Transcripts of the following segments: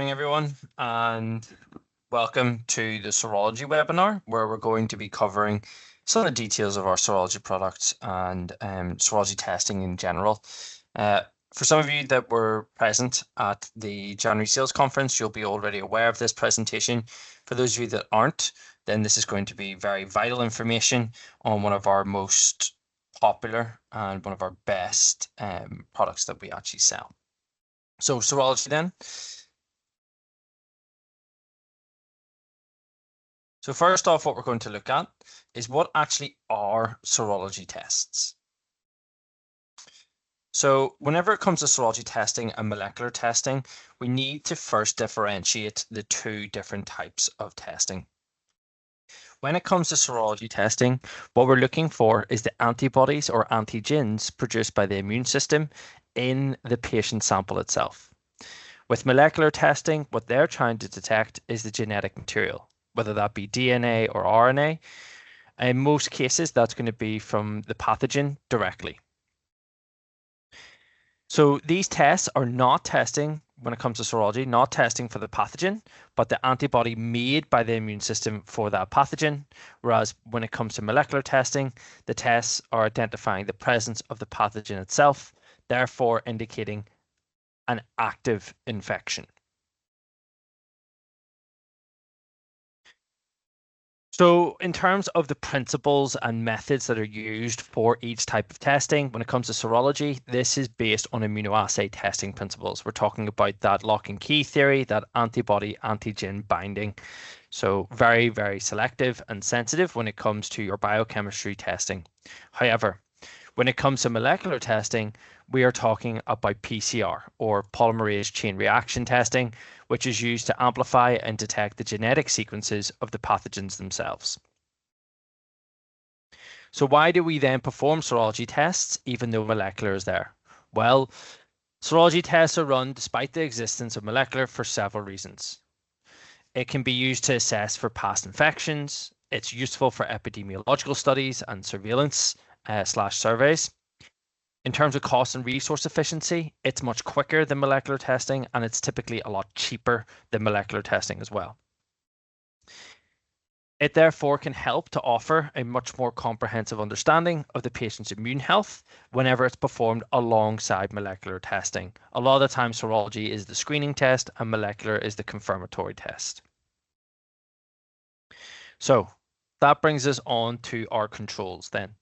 morning, everyone, and welcome to the Serology webinar, where we're going to be covering some of the details of our serology products and serology testing in general. For some of you that were present at the January sales conference, you'll be already aware of this presentation. For those of you that aren't, then this is going to be very vital information on one of our most popular and one of our best products that we actually sell. So serology then. So first off, what we're going to look at is what actually are serology tests. So whenever it comes to serology testing and molecular testing, we need to first differentiate the two different types of testing. When it comes to serology testing, what we're looking for is the antibodies or antigens produced by the immune system in the patient sample itself. With molecular testing, what they're trying to detect is the genetic material, whether that be DNA or RNA. In most cases, that's going to be from the pathogen directly. So these tests are not testing, when it comes to serology, not testing for the pathogen, but the antibody made by the immune system for that pathogen. Whereas when it comes to molecular testing, the tests are identifying the presence of the pathogen itself, therefore indicating an active infection. So in terms of the principles and methods that are used for each type of testing, when it comes to serology, this is based on immunoassay testing principles. We're talking about that lock and key theory, that antibody antigen binding. So very, very selective and sensitive when it comes to your biochemistry testing. However, when it comes to molecular testing, we are talking about PCR or polymerase chain reaction testing, which is used to amplify and detect the genetic sequences of the pathogens themselves. So why do we then perform serology tests even though molecular is there? Well, serology tests are run despite the existence of molecular for several reasons. It can be used to assess for past infections. It's useful for epidemiological studies and surveillance / surveys. In terms of cost and resource efficiency, it's much quicker than molecular testing, and it's typically a lot cheaper than molecular testing as well. It therefore can help to offer a much more comprehensive understanding of the patient's immune health whenever it's performed alongside molecular testing. A lot of the time, serology is the screening test and molecular is the confirmatory test. So that brings us on to our controls then.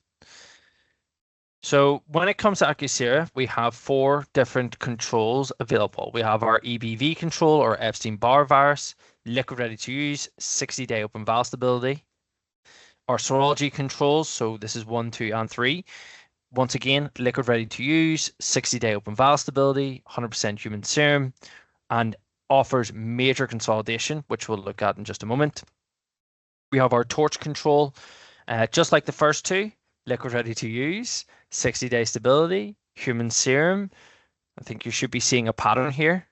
So when it comes to Acusera, we have 4 different controls available. We have our EBV control or Epstein-Barr virus, liquid ready to use, 60-day open vial stability. Our serology controls, so this is 1, 2, and 3. Once again, liquid ready to use, 60-day open vial stability, 100% human serum, and offers major consolidation, which we'll look at in just a moment. We have our torch control, just like the first 2, liquid ready to use, 60-day stability, human serum. I think you should be seeing a pattern here.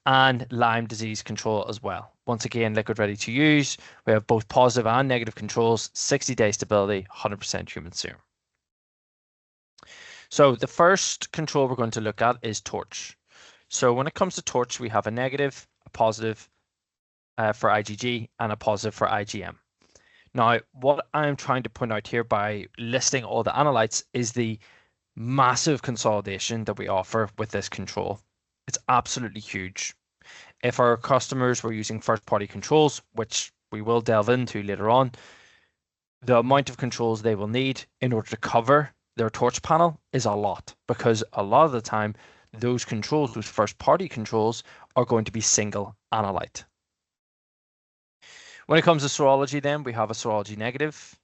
And Lyme disease control as well. Once again, liquid ready to use. We have both positive and negative controls, 60-day stability, 100% human serum. So the first control we're going to look at is torch. So when it comes to torch, we have a negative, a positive for IgG, and a positive for IgM. Now, what I'm trying to point out here by listing all the analytes is the massive consolidation that we offer with this control. It's absolutely huge. If our customers were using first-party controls, which we will delve into later on, the amount of controls they will need in order to cover their torch panel is a lot, because a lot of the time, those controls, those first-party controls, are going to be single analyte. When it comes to serology, then we have a serology negative,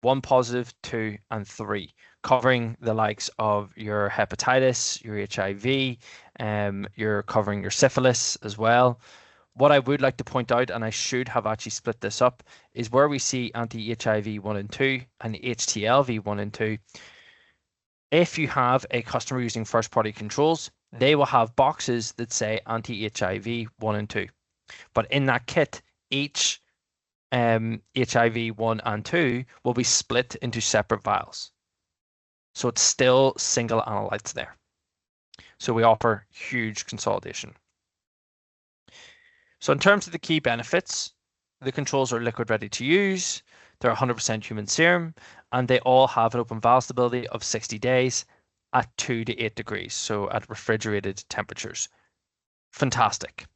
1 positive, 2, and 3, covering the likes of your hepatitis, your HIV, you're covering your syphilis as well. What I would like to point out, and I should have actually split this up, is where we see anti-HIV 1 and 2 and HTLV 1 and 2. If you have a customer using first-party controls, they will have boxes that say anti-HIV 1 and 2. But in that kit, each HIV 1 and 2 will be split into separate vials. So it's still single analytes there. So we offer huge consolidation. So in terms of the key benefits, the controls are liquid ready to use, they're 100% human serum, and they all have an open valve stability of 60 days at 2 to 8 degrees, so at refrigerated temperatures. Fantastic.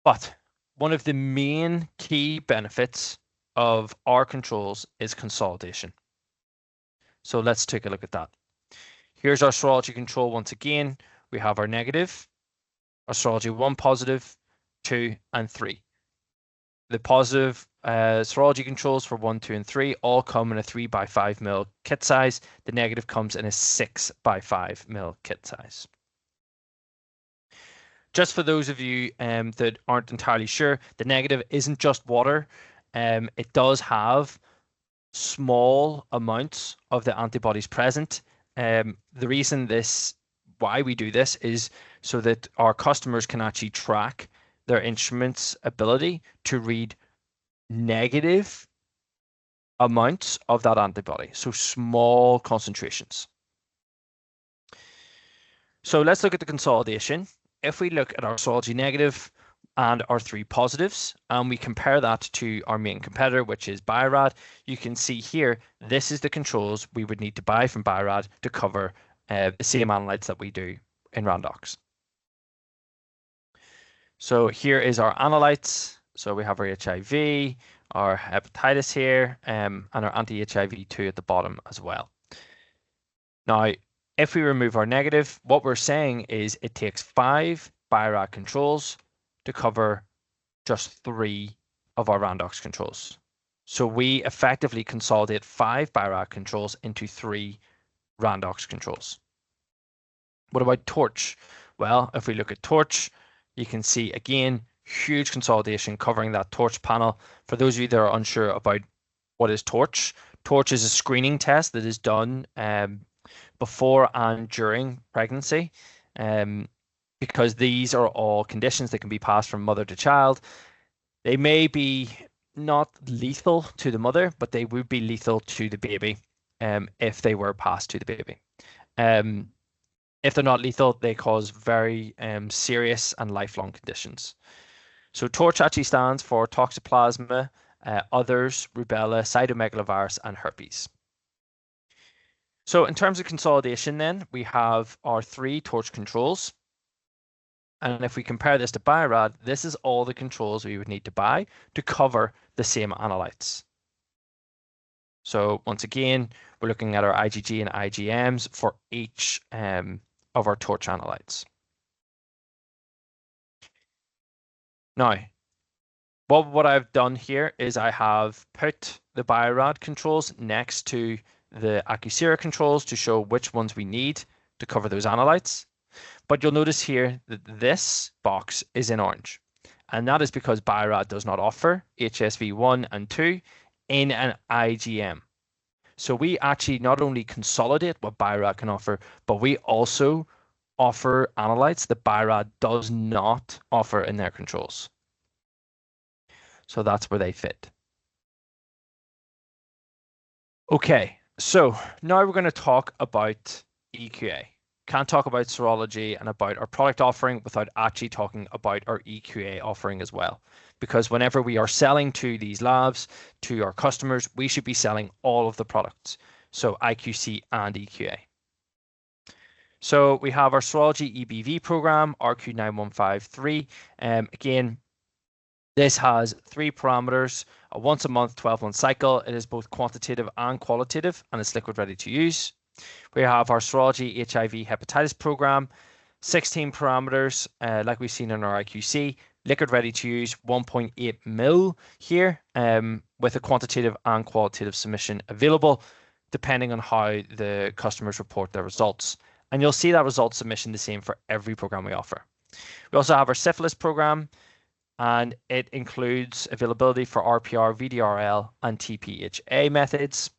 But one of the main key benefits of our controls is consolidation. So let's take a look at that. Here's our serology control once again. We have our negative, our serology 1 positive, 2, and 3. The positive serology controls for 1, 2, and 3 all come in a 3 by 5 ml kit size. The negative comes in a 6 by 5 ml kit size. Just for those of you that aren't entirely sure, the negative isn't just water. It does have small amounts of the antibodies present. The reason why we do this is so that our customers can actually track their instrument's ability to read negative amounts of that antibody, so small concentrations. So let's look at the consolidation. If we look at our serology negative and our 3 positives, and we compare that to our main competitor, which is Bio-Rad, you can see here, this is the controls we would need to buy from Bio-Rad to cover the same analytes that we do in Randox. So here is our analytes. So we have our HIV, our hepatitis here, and our anti-HIV2 at the bottom as well. Now, if we remove our negative, what we're saying is it takes 5 Bio-Rad controls to cover just 3 of our Randox controls. So we effectively consolidate 5 Bio-Rad controls into 3 Randox controls. What about Torch? Well, if we look at Torch, you can see again, huge consolidation covering that Torch panel. For those of you that are unsure about what is Torch, Torch is a screening test that is done before and during pregnancy, because these are all conditions that can be passed from mother to child. They may be not lethal to the mother, but they would be lethal to the baby if they were passed to the baby. If they're not lethal, they cause very serious and lifelong conditions. So TORCH actually stands for Toxoplasma, others, rubella, cytomegalovirus, and herpes. So in terms of consolidation then, we have our 3 TORCH controls. And if we compare this to Bio-Rad, this is all the controls we would need to buy to cover the same analytes. So once again, we're looking at our IgG and IgMs for each of our TORCH analytes. Now, what I've done here is I have put the Bio-Rad controls next to the Acusera controls to show which ones we need to cover those analytes. But you'll notice here that this box is in orange. And that is because Bio-Rad does not offer HSV1 and 2 in an IgM. So we actually not only consolidate what Bio-Rad can offer, but we also offer analytes that Bio-Rad does not offer in their controls. So that's where they fit. Okay, so now we're going to talk about EQA. Can't talk about serology and about our product offering without actually talking about our EQA offering as well. Because whenever we are selling to these labs, to our customers, we should be selling all of the products. So IQC and EQA. So we have our serology EBV program, RQ9153. Again, this has 3 parameters, a once a month, 12-month cycle. It is both quantitative and qualitative, and it's liquid ready to use. We have our serology HIV hepatitis program, 16 parameters, like we've seen in our IQC, liquid ready to use 1.8 mil here, with a quantitative and qualitative submission available, depending on how the customers report their results. And you'll see that result submission the same for every program we offer. We also have our syphilis program, and it includes availability for RPR, VDRL, and TPHA methods.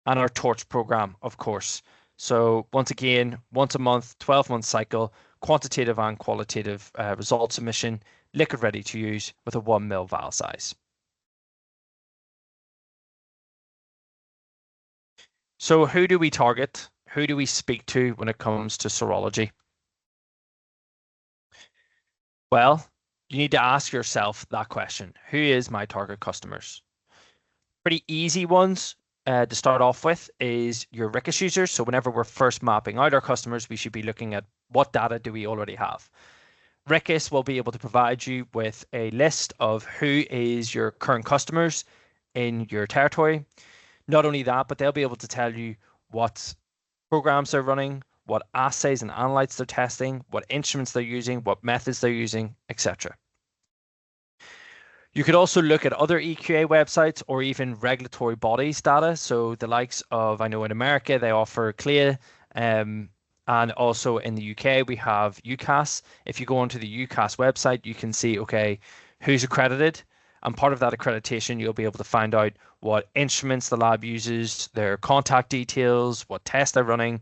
And our TORCH program, of course. So once again, once a month, 12-month cycle, quantitative and qualitative result submission, liquid ready to use with a 1 ml vial size. So who do we target? Who do we speak to when it comes to serology? Well, you need to ask yourself that question. Who is my target customers? Pretty easy ones to start off with is your RICS users. So whenever we're first mapping out our customers, we should be looking at what data do we already have. RICS will be able to provide you with a list of who is your current customers in your territory. Not only that, but they'll be able to tell you what programs they're running, what assays and analytes they're testing, what instruments they're using, what methods they're using, etc. You could also look at other EQA websites or even regulatory bodies data. So the likes of, I know in America, they offer CLIA, and also in the UK, we have UCAS. If you go onto the UCAS website, you can see, okay, who's accredited. And part of that accreditation, you'll be able to find out what instruments the lab uses, their contact details, what tests they're running.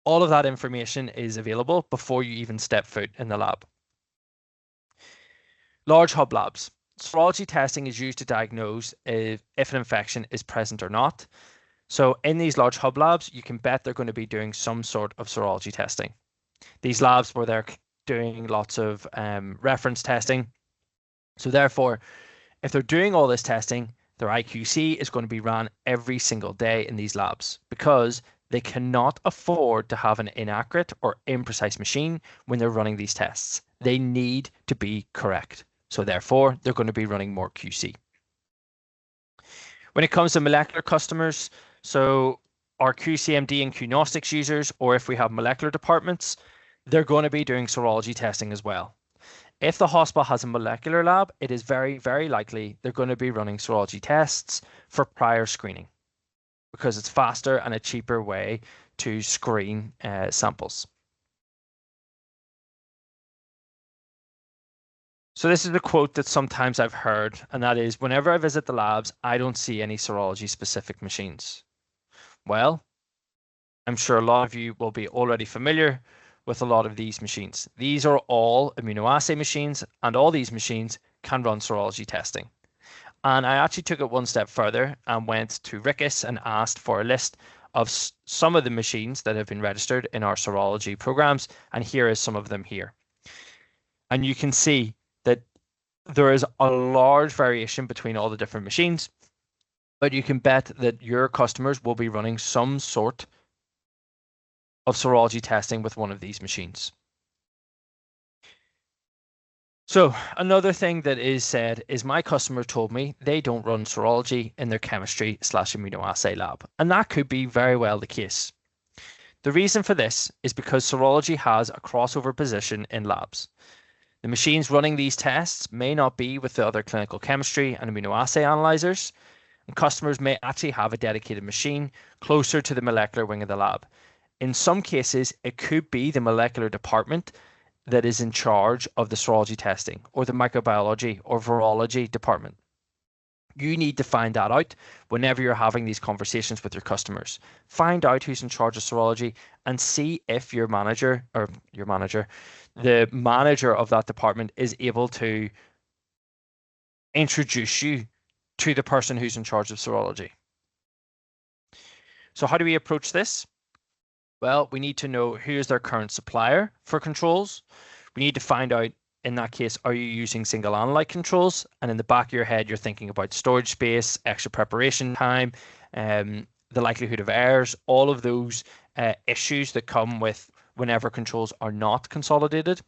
All of that information is available before you even step foot in the lab. Large hub labs. Serology testing is used to diagnose if an infection is present or not. So in these large hub labs, you can bet they're going to be doing some sort of serology testing. These labs where they're doing lots of reference testing. So therefore, if they're doing all this testing, their IQC is going to be run every single day in these labs because they cannot afford to have an inaccurate or imprecise machine when they're running these tests. They need to be correct. So therefore, they're going to be running more QC. When it comes to molecular customers, so our QCMD and QNostics users, or if we have molecular departments, they're going to be doing serology testing as well. If the hospital has a molecular lab, it is very, very likely they're going to be running serology tests for prior screening because it's faster and a cheaper way to screen samples. So this is a quote that sometimes I've heard, and that is, whenever I visit the labs, I don't see any serology specific machines. Well, I'm sure a lot of you will be already familiar with a lot of these machines. These are all immunoassay machines, and all these machines can run serology testing. And I actually took it one step further and went to RICS and asked for a list of some of the machines that have been registered in our serology programs, and here is some of them here. And you can see that there is a large variation between all the different machines, but you can bet that your customers will be running some sort of serology testing with one of these machines. So another thing that is said is my customer told me they don't run serology in their chemistry/immunoassay lab, and that could be very well the case. The reason for this is because serology has a crossover position in labs. The machines running these tests may not be with the other clinical chemistry and immunoassay analyzers, and customers may actually have a dedicated machine closer to the molecular wing of the lab. In some cases, it could be the molecular department that is in charge of the serology testing, or the microbiology or virology department. You need to find that out whenever you're having these conversations with your customers. Find out who's in charge of serology and see if the manager of that department is able to introduce you to the person who's in charge of serology. So how do we approach this? Well, we need to know who is their current supplier for controls. We need to find out, in that case, are you using single analyte controls? And in the back of your head, you're thinking about storage space, extra preparation time, the likelihood of errors, all of those issues that come with whenever controls are not consolidated.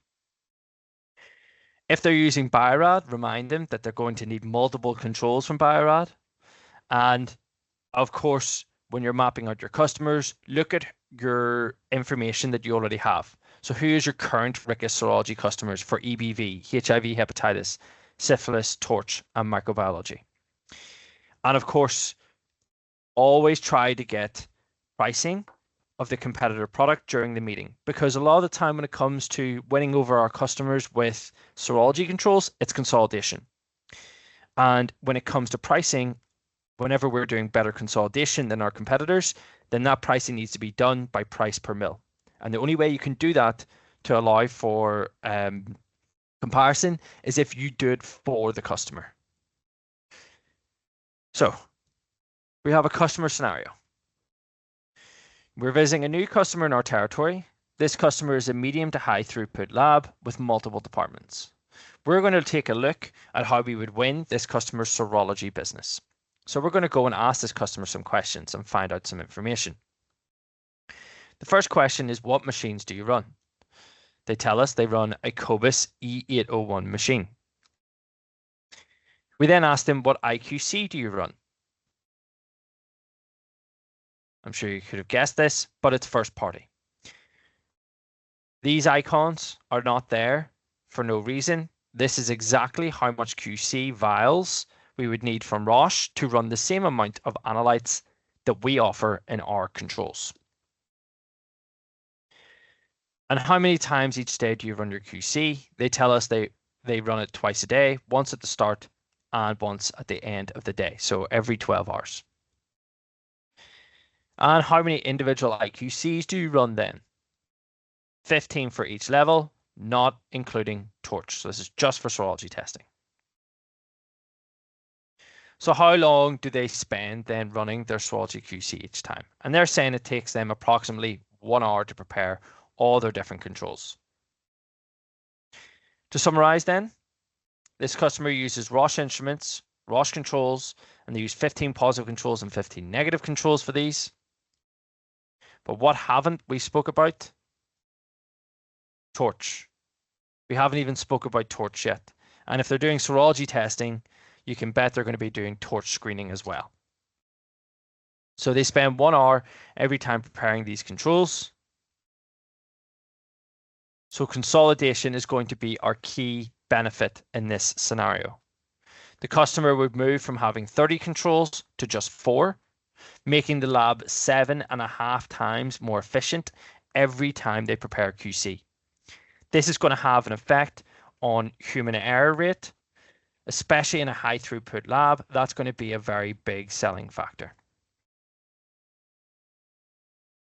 If they're using Biorad, remind them that they're going to need multiple controls from Biorad. And of course, when you're mapping out your customers, look at your information that you already have. So who is your current RICS serology customers for EBV, HIV, hepatitis, syphilis, torch, and microbiology? And of course, always try to get pricing of the competitor product during the meeting, because a lot of the time when it comes to winning over our customers with serology controls, it's consolidation. And when it comes to pricing, whenever we're doing better consolidation than our competitors, then that pricing needs to be done by price per mil. And the only way you can do that to allow for comparison is if you do it for the customer. So we have a customer scenario. We're visiting a new customer in our territory. This customer is a medium to high throughput lab with multiple departments. We're going to take a look at how we would win this customer's serology business. So we're going to go and ask this customer some questions and find out some information. The first question is, what machines do you run? They tell us they run a Cobus E801 machine. We then ask them, what IQC do you run? I'm sure you could have guessed this, but it's first party. These icons are not there for no reason. This is exactly how much QC vials we would need from Roche to run the same amount of analytes that we offer in our controls. And how many times each day do you run your QC? They tell us they run it twice a day, once at the start and once at the end of the day, so every 12 hours. And how many individual IQCs do you run then? 15 for each level, not including torch. So this is just for serology testing. So how long do they spend then running their serology QC each time? And they're saying it takes them approximately 1 hour to prepare all their different controls. To summarize then, this customer uses Roche instruments, Roche controls, and they use 15 positive controls and 15 negative controls for these. But what haven't we spoke about? Torch. We haven't even spoke about torch yet. And if they're doing serology testing, you can bet they're going to be doing torch screening as well. So they spend 1 hour every time preparing these controls. So consolidation is going to be our key benefit in this scenario. The customer would move from having 30 controls to just 4, making the lab 7.5 times more efficient every time they prepare QC. This is going to have an effect on human error rate, especially in a high throughput lab. That's going to be a very big selling factor.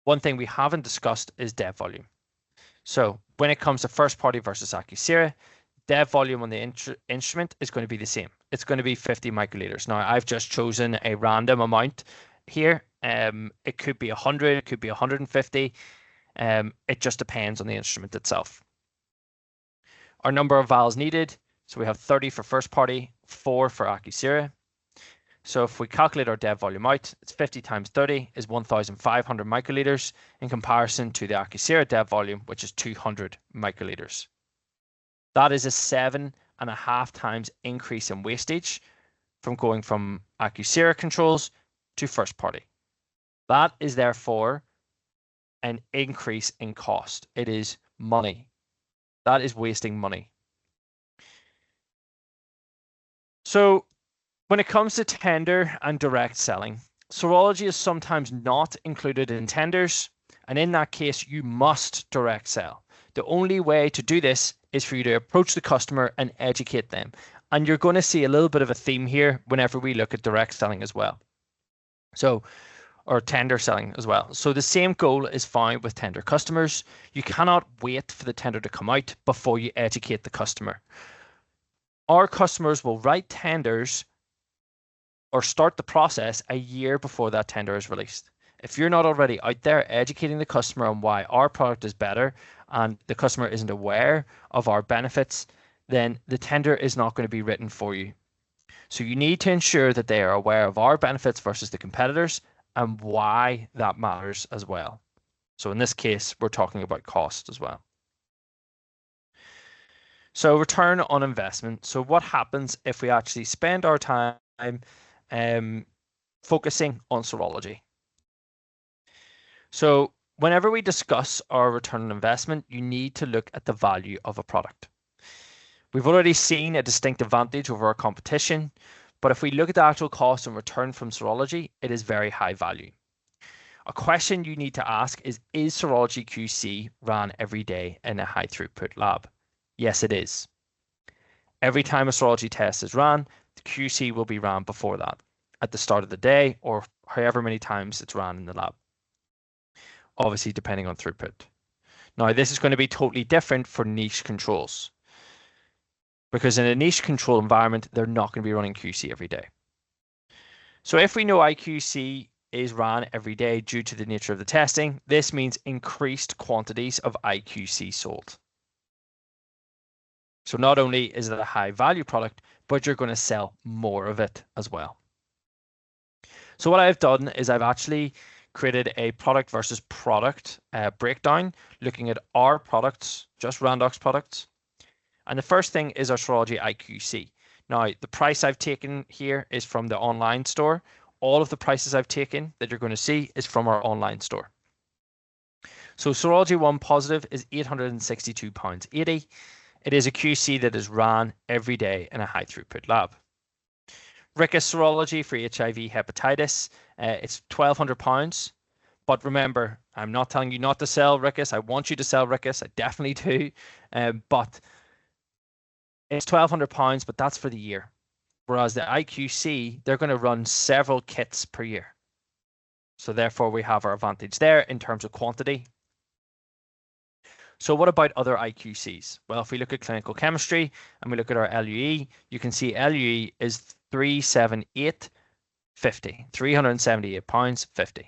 One thing we haven't discussed is dev volume. So when it comes to first party versus Accusera, dev volume on the instrument is going to be the same. It's going to be 50 microliters. Now I've just chosen a random amount here. It could be 100, it could be 150. It just depends on the instrument itself. Our number of vials needed, so we have 30 for first party, 4 for Accusera. So if we calculate our dev volume out, it's 50 times 30 is 1,500 microliters in comparison to the Accusera dev volume, which is 200 microliters. That is a 7.5 times increase in wastage from going from Accusera controls to first party. That is therefore an increase in cost. It is money. That is wasting money. So when it comes to tender and direct selling, serology is sometimes not included in tenders, and in that case, you must direct sell. The only way to do this is for you to approach the customer and educate them. And you're going to see a little bit of a theme here whenever we look at direct selling as well. Or tender selling as well. So the same goal is found with tender customers. You cannot wait for the tender to come out before you educate the customer. Our customers will write tenders or start the process a year before that tender is released. If you're not already out there educating the customer on why our product is better and the customer isn't aware of our benefits, then the tender is not going to be written for you. So you need to ensure that they are aware of our benefits versus the competitors and why that matters as well. So in this case, we're talking about cost as well. So return on investment. So what happens if we actually spend our time focusing on serology? So whenever we discuss our return on investment, you need to look at the value of a product. We've already seen a distinct advantage over our competition, but if we look at the actual cost and return from serology, it is very high value. A question you need to ask is serology QC ran every day in a high throughput lab? Yes, it is. Every time a serology test is ran, the QC will be ran before that, at the start of the day, or however many times it's ran in the lab. Obviously, depending on throughput. Now, this is going to be totally different for niche controls, because in a niche control environment, they're not going to be running QC every day. So if we know IQC is ran every day due to the nature of the testing. This means increased quantities of IQC sold. So not only is it a high value product, but you're going to sell more of it as well. So what I've done is I've actually created a product versus product breakdown, looking at our products, just Randox products. And the first thing is our Serology IQC. Now, the price I've taken here is from the online store. All of the prices I've taken that you're going to see is from our online store. So Serology 1 positive is £862.80. It is a QC that is ran every day in a high throughput lab. Ricus Serology for HIV hepatitis, it's £1,200. But remember, I'm not telling you not to sell Ricus. I want you to sell Ricus. I definitely do. But it's £1,200, but that's for the year. Whereas the IQC, they're going to run several kits per year. So therefore, we have our advantage there in terms of quantity. So what about other IQCs? Well, if we look at clinical chemistry and we look at our LUE, you can see LUE is £378.50, £378.50.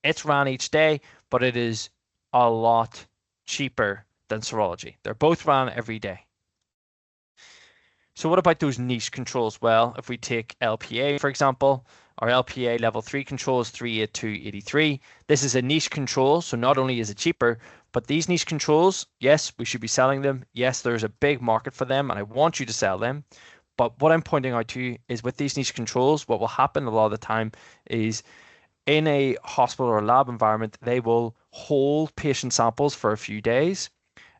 It's ran each day, but it is a lot cheaper than serology. They're both ran every day. So what about those niche controls? Well, if we take LPA, for example, our LPA level 3 control is 382.83. This is a niche control, so not only is it cheaper, but these niche controls, yes, we should be selling them. Yes, there's a big market for them, and I want you to sell them. But what I'm pointing out to you is with these niche controls, what will happen a lot of the time is in a hospital or lab environment, they will hold patient samples for a few days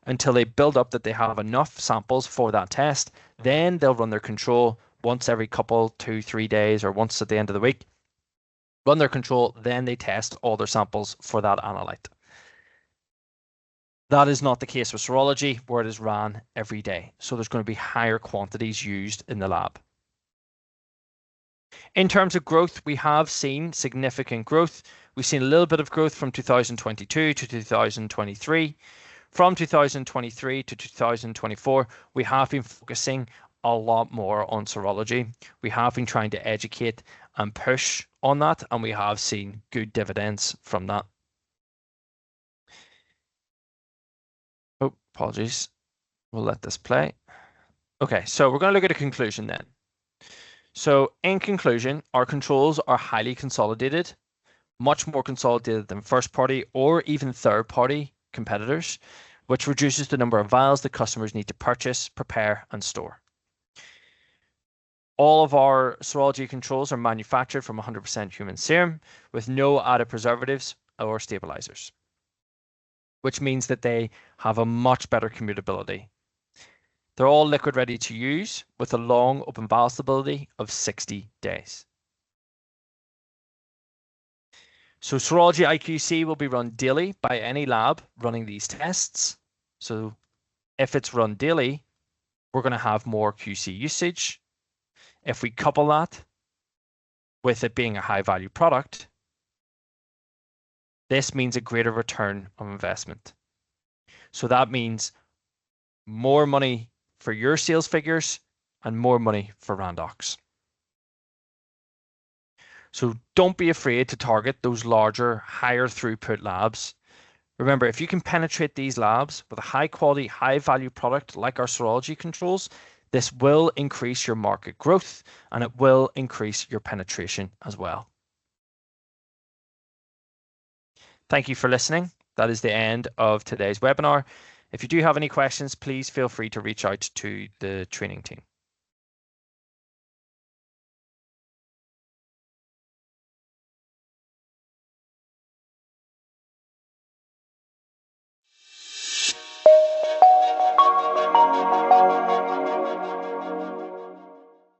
until they build up that they have enough samples for that test. Then they'll run their control once every couple, 2-3 days, or once at the end of the week. Run their control, then they test all their samples for that analyte. That is not the case with serology, where it is ran every day. So there's going to be higher quantities used in the lab. In terms of growth, we have seen significant growth. We've seen a little bit of growth from 2022 to 2023. From 2023 to 2024, we have been focusing a lot more on serology. We have been trying to educate and push on that, and we have seen good dividends from that. Oh, apologies. We'll let this play. Okay, so we're going to look at a conclusion then. So in conclusion, our controls are highly consolidated, much more consolidated than first party or even third party competitors, which reduces the number of vials that customers need to purchase, prepare, and store. All of our serology controls are manufactured from 100% human serum with no added preservatives or stabilizers, which means that they have a much better commutability. They're all liquid ready to use with a long open vial stability of 60 days. So Serology IQC will be run daily by any lab running these tests. So if it's run daily, we're going to have more QC usage. If we couple that with it being a high value product, this means a greater return on investment. So that means more money for your sales figures and more money for Randox. So don't be afraid to target those larger, higher throughput labs. Remember, if you can penetrate these labs with a high quality, high value product like our serology controls, this will increase your market growth and it will increase your penetration as well. Thank you for listening. That is the end of today's webinar. If you do have any questions, please feel free to reach out to the training team.